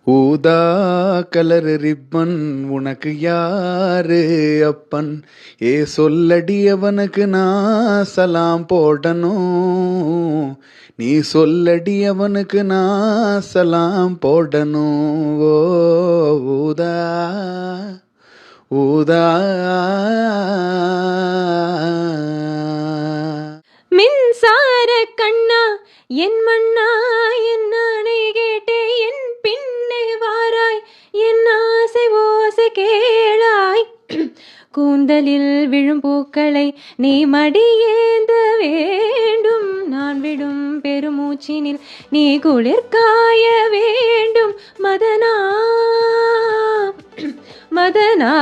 ஊதா colour ribbon உனக்கு யாரு அப்பன்? சொல்லடி அவனுக்கு நான் சலாம் போடணும். நீ சொல்லடி அவனுக்கு நான் சலாம் போடணும். ஓ ஊதா ஊதா. மின்சார கண்ணா என் மண்ணா என் நானே கேட்டே என் பின்னே வாராய் என் ஆசை ஓசை கேளாய். கூந்தலில் விழும் பூக்களை நீ மடியேந்த வேண்டும். நான் விடும் பெருமூச்சினில் நீ குளிர்காய வேண்டும். மதனா மதனா